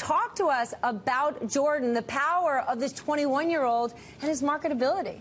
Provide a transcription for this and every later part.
talk to us about Jordan, the power of this 21-year-old, and his marketability.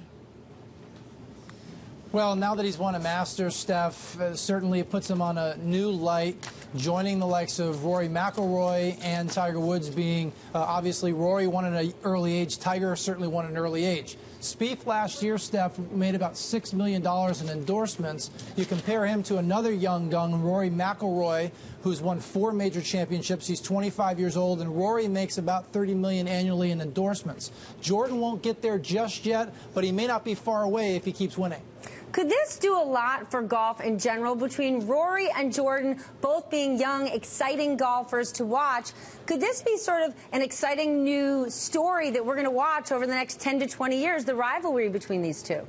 Well, now that he's won a Masters, Steph, certainly it puts him on a new light, joining the likes of Rory McIlroy and Tiger Woods being, obviously, Rory won at an early age. Tiger certainly won at an early age. Spieth last year, Steph, made about $6 million in endorsements. You compare him to another young gun, Rory McIlroy, who's won 4 major championships. He's 25 years old, and Rory makes about $30 million annually in endorsements. Jordan won't get there just yet, but he may not be far away if he keeps winning. Could this do a lot for golf in general, between Rory and Jordan both being young, exciting golfers to watch? Could this be sort of an exciting new story that we're going to watch over the next 10 to 20 years, the rivalry between these two?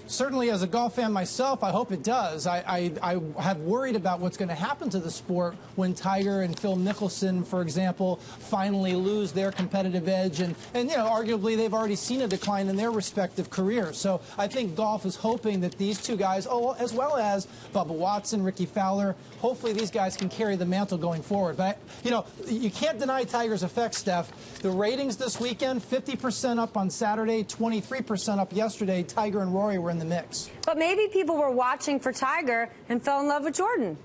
Certainly, as a golf fan myself, I hope it does. I have worried about what's going to happen to the sport when Tiger and Phil Mickelson, for example, finally lose their competitive edge. And you know, arguably, they've already seen a decline in their respective careers. So I think golf is hoping that these two guys, as well as Bubba Watson, Ricky Fowler, hopefully these guys can carry the mantle going forward. But, you know, you can't deny Tiger's effect, Steph. The ratings this weekend, 50% up on Saturday, 23% up yesterday. Tiger and Rory were in the mix. But maybe people were watching for Tiger and fell in love with Jordan.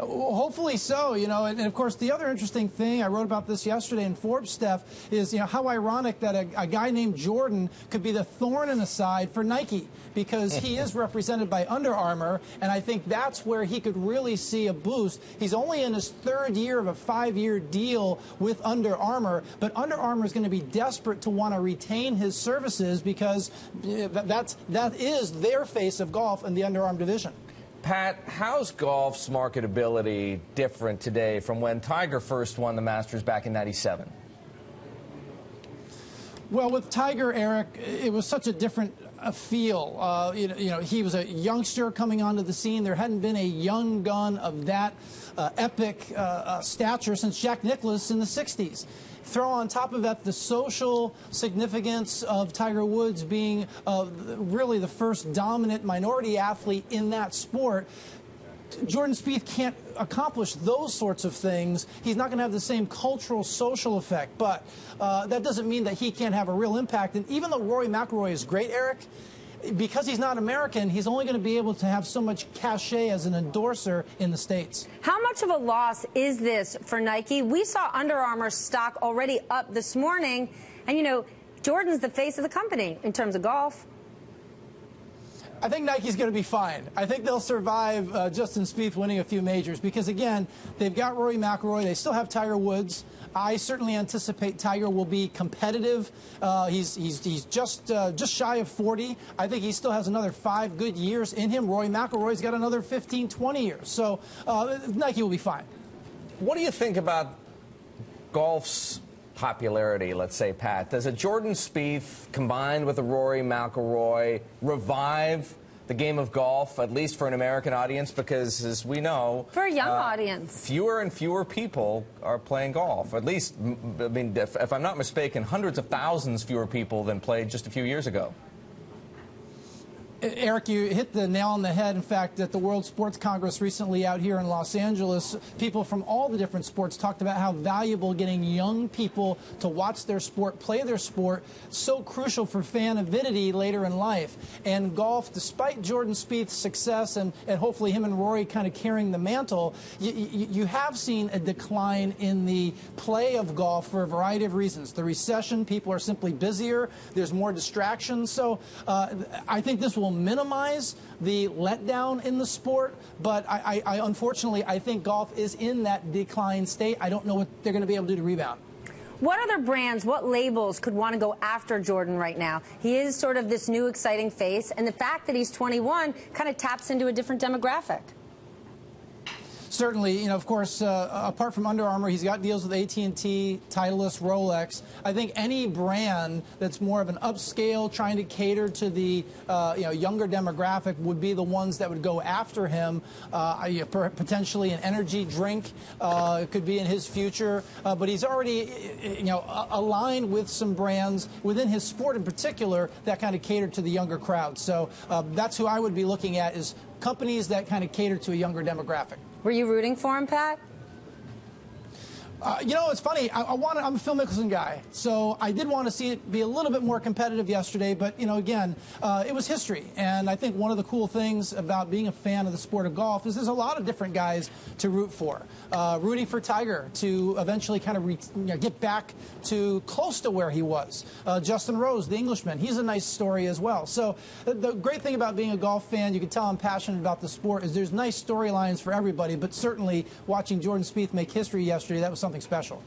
Well, hopefully so, you know, and of course the other interesting thing, I wrote about this yesterday in Forbes, Steph, is, you know, how ironic that a guy named Jordan could be the thorn in the side for Nike, because he is represented by Under Armour, and I think that's where he could really see a boost. He's only in his 3rd year of a 5-year deal with Under Armour, but Under Armour is going to be desperate to want to retain his services, because that is their face of golf in the Under Armour division. Pat, how's golf's marketability different today from when Tiger first won the Masters back in '97? Well, with Tiger, Eric, it was such a different feel. You know, he was a youngster coming onto the scene. There hadn't been a young gun of that epic stature since Jack Nicklaus in the 60s. Throw on top of that the social significance of Tiger Woods being really the first dominant minority athlete in that sport. Jordan Spieth can't accomplish those sorts of things. He's not going to have the same cultural, social effect, but that doesn't mean that he can't have a real impact. And even though Rory McIlroy is great, Eric, because he's not American, he's only going to be able to have so much cachet as an endorser in the States. How much of a loss is this for Nike? We saw Under Armour stock already up this morning, and, you know, Jordan's the face of the company in terms of golf. I think Nike's going to be fine. I think they'll survive Justin Spieth winning a few majors because, again, they've got Rory McIlroy. They still have Tiger Woods. I certainly anticipate Tiger will be competitive. He's just shy of 40. I think he still has another 5 good years in him. Rory McIlroy's got another 15, 20 years. So Nike will be fine. What do you think about golf's popularity, let's say, Pat? Does a Jordan Spieth combined with a Rory McIlroy revive the game of golf, at least for an American audience? Because, as we know, for a young audience, fewer and fewer people are playing golf. At least, I mean, if I'm not mistaken, hundreds of thousands fewer people than played just a few years ago. Eric, you hit the nail on the head. In fact, at the World Sports Congress recently out here in Los Angeles, people from all the different sports talked about how valuable getting young people to watch their sport, play their sport, so crucial for fan avidity later in life. And golf, despite Jordan Spieth's success and hopefully him and Rory kind of carrying the mantle, you have seen a decline in the play of golf for a variety of reasons. The recession, people are simply busier, there's more distractions. So I think this will minimize the letdown in the sport, but I unfortunately, I think golf is in that decline state. I don't know what they're going to be able to do to rebound. What other brands, what labels could want to go after Jordan right now? He is sort of this new exciting face, and the fact that he's 21 kind of taps into a different demographic. Certainly, you know, of course, apart from Under Armour, he's got deals with AT&T, Titleist, Rolex. I think any brand that's more of an upscale, trying to cater to the younger demographic, would be the ones that would go after him. Potentially an energy drink could be in his future, but he's already, aligned with some brands within his sport in particular that kind of cater to the younger crowd. So that's who I would be looking at, is companies that kind of cater to a younger demographic. Were you rooting for him, Pat? You know, it's funny. I'm a Phil Mickelson guy, so I did want to see it be a little bit more competitive yesterday. But, you know, again, it was history. And I think one of the cool things about being a fan of the sport of golf is there's a lot of different guys to root for. Rooting for Tiger to eventually kind of get back to close to where he was. Justin Rose, the Englishman, he's a nice story as well. So the great thing about being a golf fan, you can tell I'm passionate about the sport, is there's nice storylines for everybody. But certainly watching Jordan Spieth make history yesterday, that was something special.